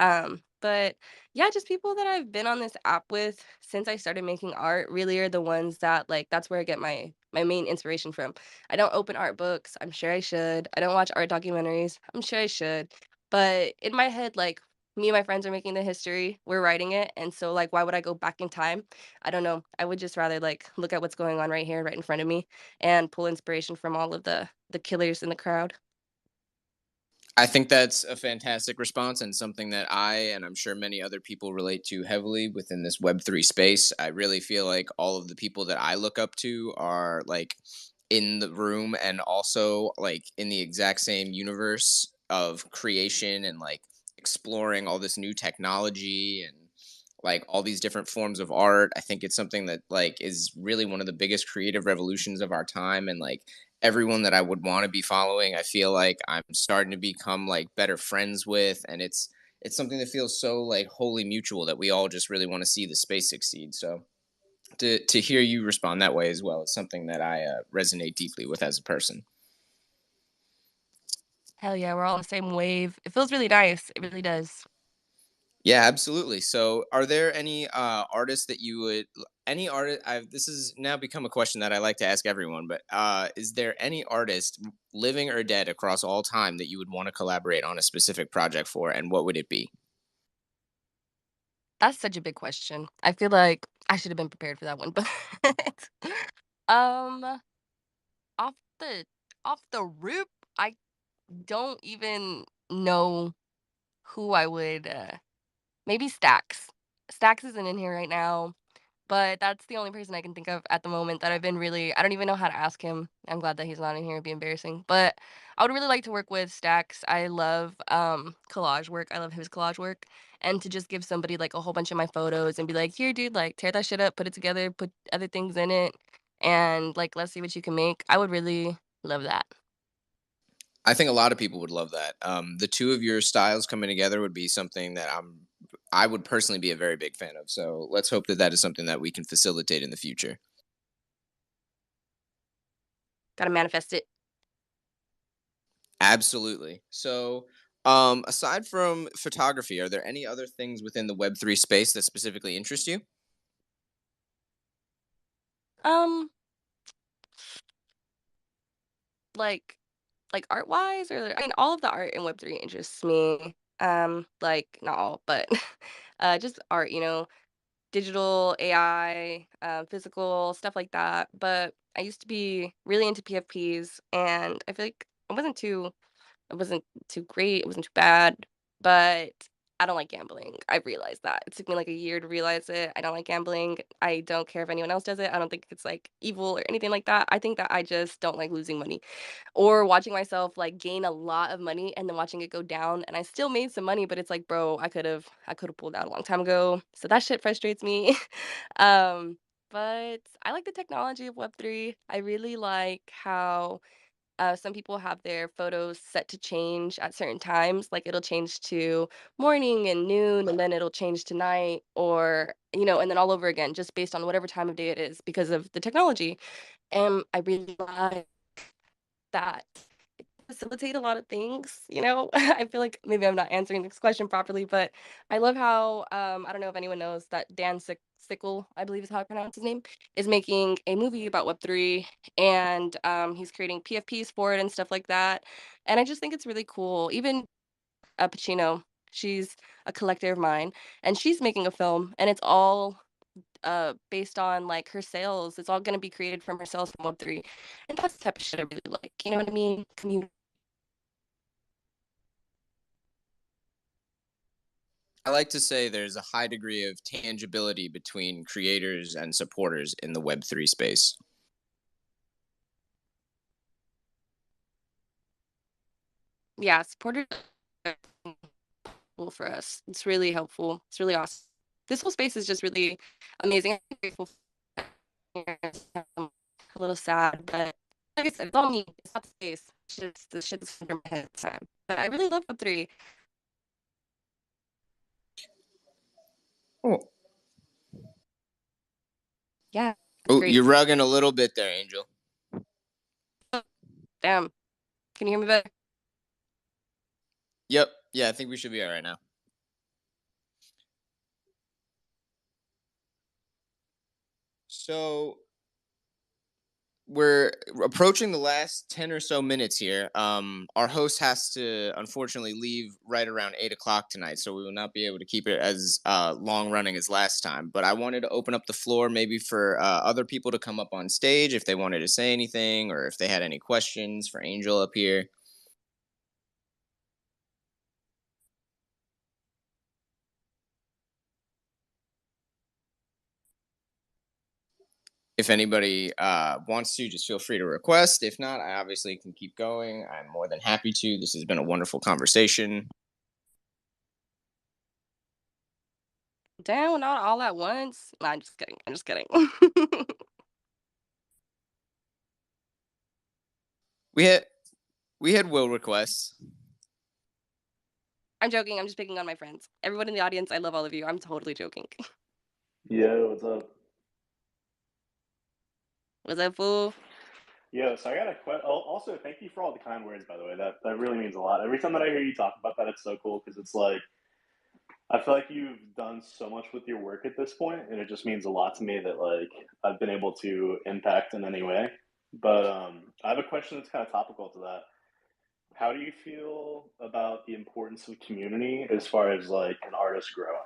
But yeah, just people that I've been on this app with since I started making art really are the ones that like that's where I get my main inspiration from. I don't open art books. I'm sure I should. I don't watch art documentaries. I'm sure I should. But in my head, like me and my friends are making the history. We're writing it. And so like why would I go back in time? I don't know. I would just rather like look at what's going on right here, right in front of me, and pull inspiration from all of the killers in the crowd. I think that's a fantastic response and something that I and I'm sure many other people relate to heavily within this Web3 space. I really feel like all of the people that I look up to are like in the room and also like in the exact same universe of creation and like exploring all this new technology and like all these different forms of art. I think it's something that like is really one of the biggest creative revolutions of our time, and like everyone that I would want to be following, I feel like I'm starting to become like better friends with, and it's something that feels so like wholly mutual that we all just really want to see the space succeed. So to hear you respond that way as well is something that I resonate deeply with as a person. Hell yeah, we're all on the same wave. It feels really nice. It really does. Yeah, absolutely. So, are there any artists that you would any artist? This has now become a question that I like to ask everyone. But is there any artist, living or dead, across all time that you would want to collaborate on a specific project for, and what would it be? That's such a big question. I feel like I should have been prepared for that one, but um, off the off the rip, I don't even know who I would. Maybe Stacks. Stacks isn't in here right now. But that's the only person I can think of at the moment that I've been really I don't even know how to ask him. I'm glad that he's not in here, it'd be embarrassing. But I would really like to work with Stacks. I love, collage work. I love his collage work. And to just give somebody, like, a whole bunch of my photos and be like, "Here, dude, like, tear that shit up, put it together, put other things in it, and, like, let's see what you can make." I would really love that. I think a lot of people would love that. The two of your styles coming together would be something that I would personally be a very big fan of. So let's hope that that is something that we can facilitate in the future. Gotta manifest it. Absolutely. So, aside from photography, are there any other things within the Web3 space that specifically interest you? Um, like art-wise or I mean, all of the art in Web3 interests me. Like, not all, but, just art, digital, AI, physical, stuff like that. But I used to be really into PFPs, and I feel like it wasn't too great, it wasn't too bad, but I don't like gambling. I realized that. It took me like a year to realize it. I don't like gambling. I don't care if anyone else does it. I don't think it's like evil or anything like that. I think that I just don't like losing money or watching myself like gain a lot of money and then watching it go down and I still made some money, but it's like, bro, I could have pulled out a long time ago. So that shit frustrates me. um, but I like the technology of Web3. I really like how some people have their photos set to change at certain times. Like it'll change to morning and noon, and then it'll change to night, or and then all over again, just based on whatever time of day it is because of the technology. And I really like that facilitate a lot of things, you know? I feel like maybe I'm not answering this question properly, but I love how, I don't know if anyone knows that Sickle, I believe is how I pronounce his name, is making a movie about Web3 and he's creating PFPs for it and stuff like that. And I just think it's really cool. Even Pacino, she's a collector of mine, and she's making a film, and it's all based on like her sales. It's all going to be created from her sales from Web3. And that's the type of shit I really like. You know what I mean? Community. I like to say there's a high degree of tangibility between creators and supporters in the Web3 space. Yeah, supporters are helpful for us. It's really helpful. It's really awesome. This whole space is just really amazing. I'm grateful for it. I'm a little sad, but like I said, it's all me. It's not the space. It's just the shit that's under my head at the time. But I really love Web3. Oh, Yeah, it's oh, great. you're rugging a little bit there, Angel. Damn. Can you hear me better? Yep. Yeah, I think we should be all right now. So we're approaching the last 10 or so minutes here. Our host has to unfortunately leave right around 8 o'clock tonight, so we will not be able to keep it as long running as last time. But I wanted to open up the floor maybe for other people to come up on stage if they wanted to say anything or if they had any questions for Angel up here. If anybody wants to, just feel free to request. If not, I obviously can keep going. I'm more than happy to. This has been a wonderful conversation. Damn, not all at once. Nah, I'm just kidding. I'm just kidding. We had we had will requests. I'm joking. I'm just picking on my friends. Everyone in the audience, I love all of you. I'm totally joking. Yo, what's up? Was that fool? Yo, so I got a question. Also, thank you for all the kind words, by the way. That really means a lot. Every time that I hear you talk about that, it's so cool because it's like I feel like you've done so much with your work at this point, and it just means a lot to me that like I've been able to impact in any way. But I have a question that's kind of topical to that. How do you feel about the importance of community as far as like an artist growing?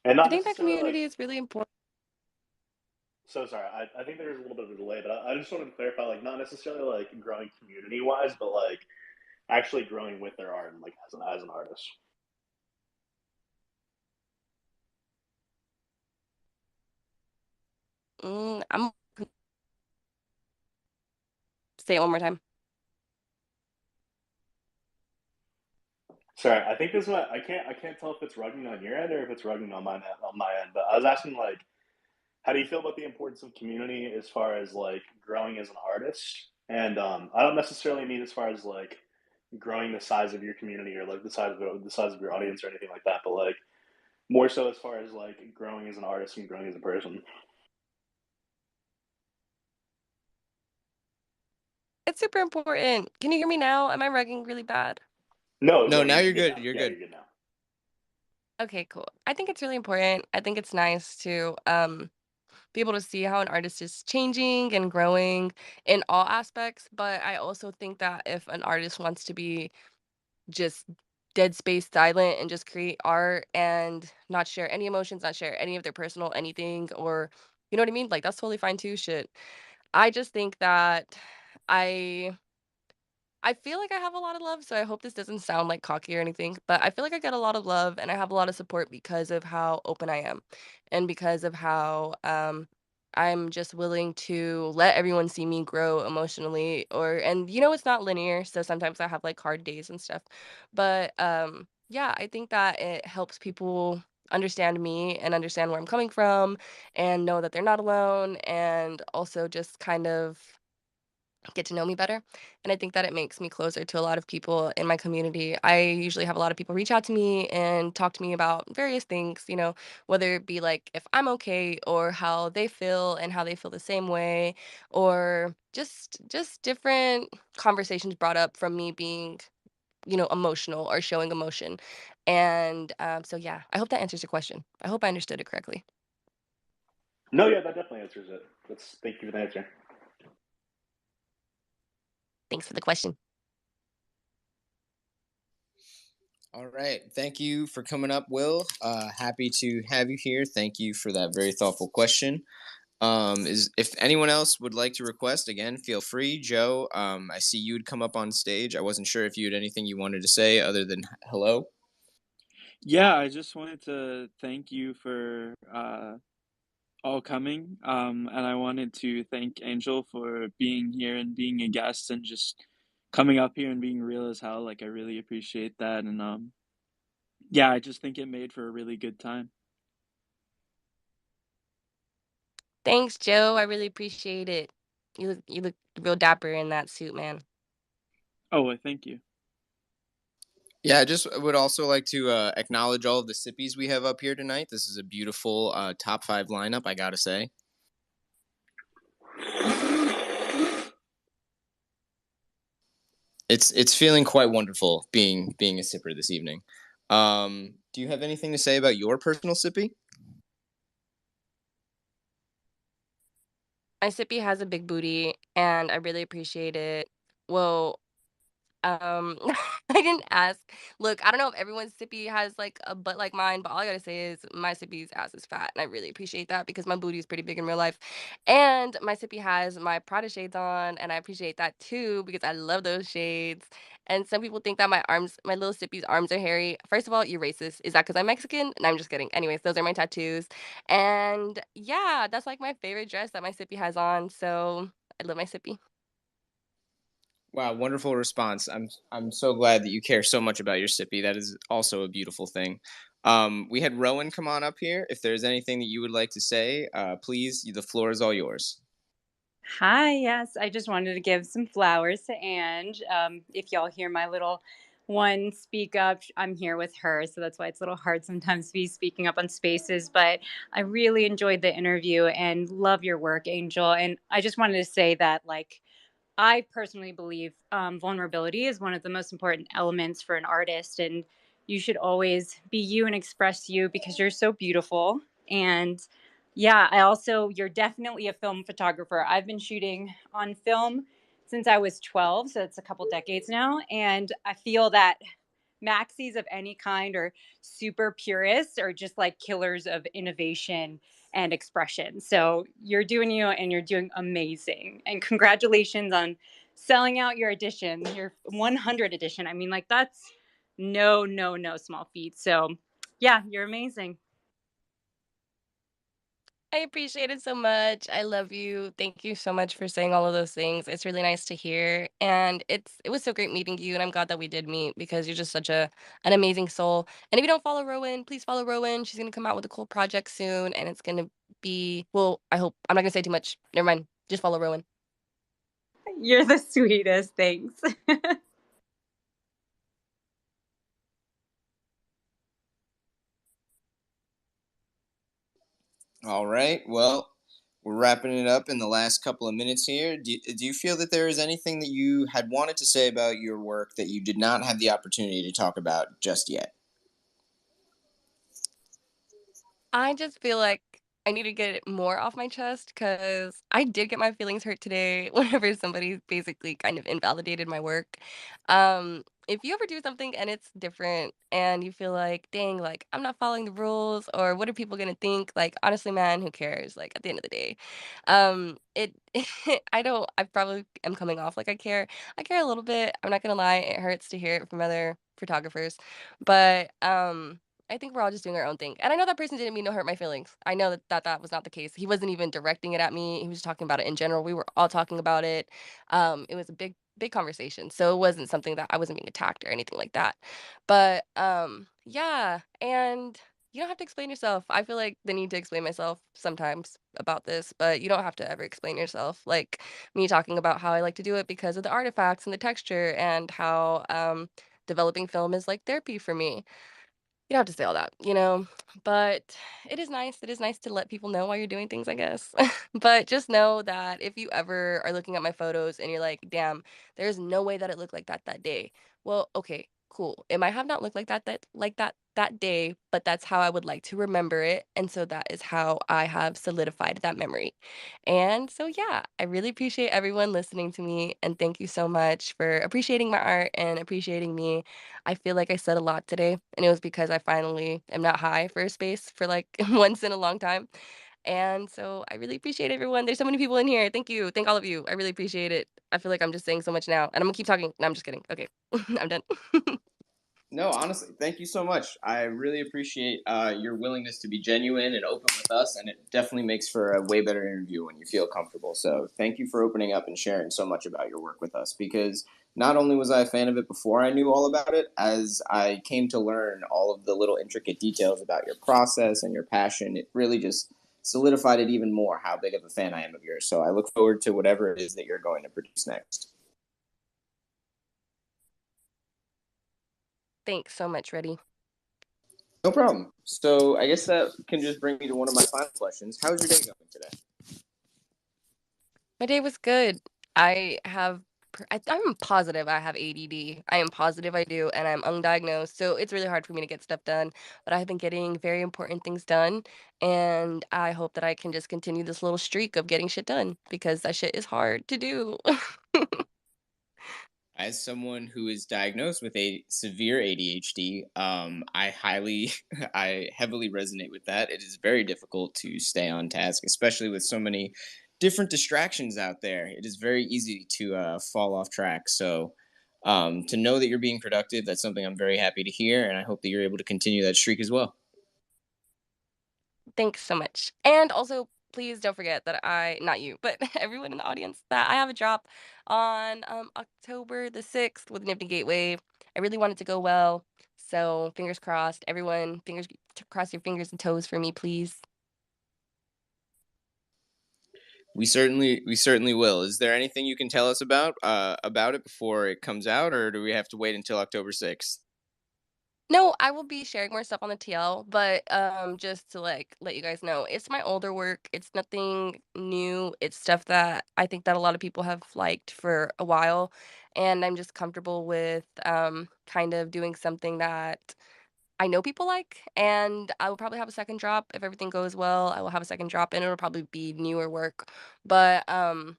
And I not think that necessarily like community is really important. so sorry. I think there's a little bit of a delay, but I just wanted to clarify, like, not necessarily like growing community wise, but like actually growing with their art and like as an artist. I'm say it one more time. Sorry, I think this is what I can't tell if it's rugging on your end or if it's rugging on my end. But I was asking like, how do you feel about the importance of community as far as like growing as an artist? And I don't necessarily mean as far as like growing the size of your community or like the size of your audience or anything like that, but like more so as far as like growing as an artist and growing as a person. It's super important. Can you hear me now? Am I rugging really bad? No, No, no, now you're you're good good. now. You're Yeah, good. you're good now. Okay, cool. I think it's really important. I think it's nice to be able to see how an artist is changing and growing in all aspects, but I also think that if an artist wants to be just dead space silent and just create art and not share any emotions, not share any of their personal anything or you know what I mean? Like that's totally fine too, shit. I just think that I I feel like I have a lot of love, so I hope this doesn't sound like cocky or anything, but I feel like I get a lot of love and I have a lot of support because of how open I am and because of how I'm just willing to let everyone see me grow emotionally or and you know it's not linear, so sometimes I have like hard days and stuff. But yeah, I think that it helps people understand me and understand where I'm coming from and know that they're not alone and also just kind of get to know me better. And I think that it makes me closer to a lot of people in my community. I usually have a lot of people reach out to me and talk to me about various things, you know, whether it be like if I'm okay or how they feel and how they feel the same way or just different conversations brought up from me being, you know, emotional or showing emotion. And so yeah, I hope that answers your question. I hope I understood it correctly. No, yeah, that definitely answers it. That's thank you for the answer. Thanks for the question. All right. Thank you for coming up, Will. Happy to have you here. Thank you for that very thoughtful question. Is if anyone else would like to request again, feel free. Joe, I see you'd come up on stage. I wasn't sure if you had anything you wanted to say other than hello. Yeah, I just wanted to thank you for all coming. And I wanted to thank Angel for being here and being a guest and just coming up here and being real as hell. Like I really appreciate that. And yeah, I just think it made for a really good time. Thanks, Joe. I really appreciate it. You look real dapper in that suit, man. Oh, well, thank you. Yeah, I just would also like to acknowledge all of the sippies we have up here tonight. This is a beautiful top five lineup, I gotta say. It's feeling quite wonderful being a sipper this evening. Do you have anything to say about your personal sippy? My sippy has a big booty, and I really appreciate it. Well, I didn't ask. Look, I don't know if everyone's sippy has like a butt like mine, but all I gotta say is my sippy's ass is fat, and I really appreciate that because my booty is pretty big in real life. And my sippy has my Prada shades on, and I appreciate that too because I love those shades. And some people think that my little sippy's arms are hairy. First of all, you're racist. Is that because I'm Mexican? No, I'm just kidding. Anyways, those are my tattoos. And yeah, that's like my favorite dress that my sippy has on. So I love my sippy. Wow, wonderful response. I'm so glad that you care so much about your sippy. That is also a beautiful thing. We had Rowan come on up here. If there's anything that you would like to say, please, the floor is all yours. Hi, yes, I just wanted to give some flowers to Ange. If y'all hear my little one speak up, I'm here with her, so that's why it's a little hard sometimes to be speaking up on spaces. But I really enjoyed the interview and love your work, Angel. And I just wanted to say that, like, I personally believe vulnerability is one of the most important elements for an artist, and you should always be you and express you because you're so beautiful. And yeah, you're definitely a film photographer. I've been shooting on film since I was 12, so it's a couple decades now. And I feel that maxis of any kind are super purists or just like killers of innovation and expression. So you're doing you and you're doing amazing. And congratulations on selling out your edition, your 100 edition. I mean, like that's no small feat. So yeah, you're amazing. I appreciate it so much. I love you. Thank you so much for saying all of those things. It's really nice to hear. And it was so great meeting you. And I'm glad that we did meet because you're just such an amazing soul. And if you don't follow Rowan, please follow Rowan. She's gonna come out with a cool project soon and it's gonna be well, I hope I'm not gonna say too much. Never mind. Just follow Rowan. You're the sweetest. Thanks. All right. Well, we're wrapping it up in the last couple of minutes here. Do you feel that there is anything that you had wanted to say about your work that you did not have the opportunity to talk about just yet? I just feel like I need to get it more off my chest because I did get my feelings hurt today whenever somebody basically kind of invalidated my work. If you ever do something and it's different and you feel like, dang, like I'm not following the rules or what are people gonna think? Like, honestly, man, who cares? Like at the end of the day. It I probably am coming off like I care. I care a little bit. I'm not gonna lie, it hurts to hear it from other photographers. But I think we're all just doing our own thing. And I know that person didn't mean to hurt my feelings. I know that was not the case. He wasn't even directing it at me. He was talking about it in general. We were all talking about it. It was a big conversation. So it wasn't something that I wasn't being attacked or anything like that. But yeah, and you don't have to explain yourself. I feel like the need to explain myself sometimes about this, but you don't have to ever explain yourself. Like me talking about how I like to do it because of the artifacts and the texture and how developing film is like therapy for me. You don't have to say all that, you know? But it is nice. It is nice to let people know why you're doing things, I guess. But just know that if you ever are looking at my photos and you're like, damn, there's no way that it looked like that day. Well, okay, cool. It might have not looked like that day, but that's how I would like to remember it. And so that is how I have solidified that memory. And so yeah, I really appreciate everyone listening to me and thank you so much for appreciating my art and appreciating me. I feel like I said a lot today, and it was because I finally am not high for a space for like once in a long time. And so I really appreciate everyone. There's so many people in here. Thank you. Thank all of you. I really appreciate it. I feel like I'm just saying so much now, and I'm gonna keep talking. No, I'm just kidding. Okay, I'm done. No, honestly, thank you so much. I really appreciate your willingness to be genuine and open with us, and it definitely makes for a way better interview when you feel comfortable. So, thank you for opening up and sharing so much about your work with us because not only was I a fan of it before I knew all about it, as I came to learn all of the little intricate details about your process and your passion, it really just solidified it even more how big of a fan I am of yours. So, I look forward to whatever it is that you're going to produce next. Thanks so much, Reddy. No problem. So I guess that can just bring me to one of my final questions. How's your day going today? My day was good. I have I'm positive I have ADD. I am positive I do, and I'm undiagnosed, so it's really hard for me to get stuff done. But I've been getting very important things done, and I hope that I can just continue this little streak of getting shit done because that shit is hard to do. As someone who is diagnosed with a severe ADHD, I heavily resonate with that. It is very difficult to stay on task, especially with so many different distractions out there. It is very easy to fall off track. So, to know that you're being productive, that's something I'm very happy to hear, and I hope that you're able to continue that streak as well. Thanks so much. And also, please don't forget that not you, but everyone in the audience, that I have a drop on October the 6th with Nifty Gateway. I really want it to go well. So fingers crossed. Everyone, cross your fingers and toes for me, please. We certainly will. Is there anything you can tell us about it before it comes out, or do we have to wait until October 6th? No, I will be sharing more stuff on the TL, but just to like let you guys know, it's my older work. It's nothing new. It's stuff that I think that a lot of people have liked for a while, and I'm just comfortable with kind of doing something that I know people like, and I will probably have a second drop if everything goes well. I will have a second drop, and it'll probably be newer work. But I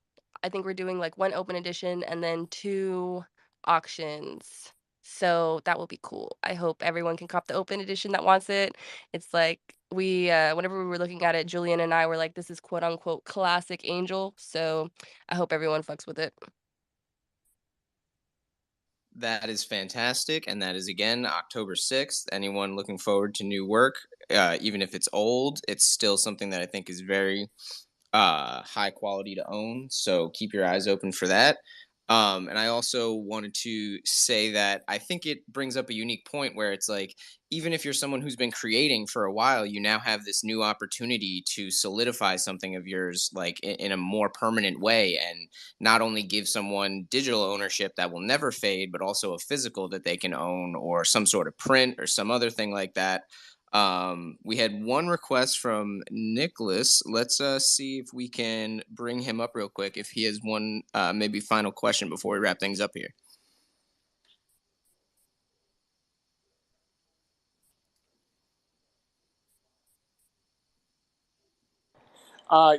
think we're doing like one open edition and then two auctions. So that will be cool. I hope everyone can cop the open edition that wants it. It's like whenever we were looking at it, Julian and I were like, this is quote unquote classic Angel. So I hope everyone fucks with it. That is fantastic, and that is again October 6th. Anyone looking forward to new work, even if it's old, it's still something that I think is very high quality to own. So keep your eyes open for that. And I also wanted to say that I think it brings up a unique point where it's like, even if you're someone who's been creating for a while, you now have this new opportunity to solidify something of yours, like in a more permanent way, and not only give someone digital ownership that will never fade, but also a physical that they can own, or some sort of print or some other thing like that. We had one request from Nicholas. Let's see if we can bring him up real quick. If he has one, maybe final question before we wrap things up here.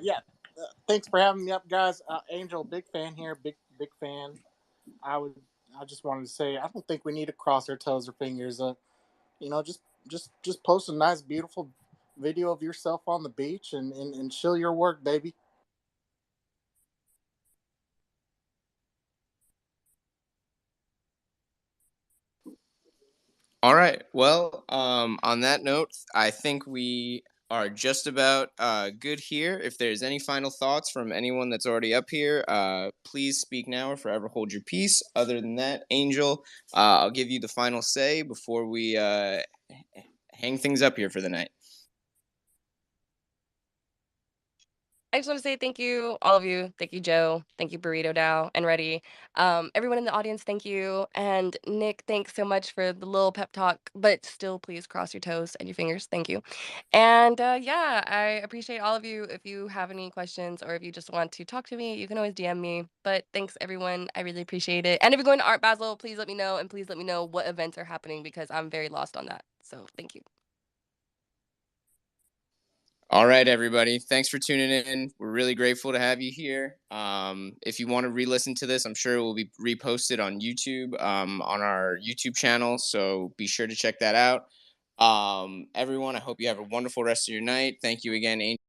Yeah. Thanks for having me up, guys. Angel, big fan here. Big fan. I would. I just wanted to say, I don't think we need to cross our toes or fingers. Just post a nice, beautiful video of yourself on the beach and show your work, baby. All right. Well, on that note, I think we are just about good here. If there's any final thoughts from anyone that's already up here, please speak now or forever hold your peace. Other than that, Angel, I'll give you the final say before we hang things up here for the night. I just want to say thank you, all of you. Thank you, Joe. Thank you, Burrito Dow and Reddy. Everyone in the audience, thank you. And Nick, thanks so much for the little pep talk, but still, please cross your toes and your fingers. Thank you. And yeah, I appreciate all of you. If you have any questions or if you just want to talk to me, you can always DM me. But thanks, everyone. I really appreciate it. And if you're going to Art Basel, please let me know. And please let me know what events are happening because I'm very lost on that. So thank you. All right, everybody. Thanks for tuning in. We're really grateful to have you here. If you want to re-listen to this, I'm sure it will be reposted on YouTube, on our YouTube channel. So be sure to check that out. Everyone, I hope you have a wonderful rest of your night. Thank you again, Angel.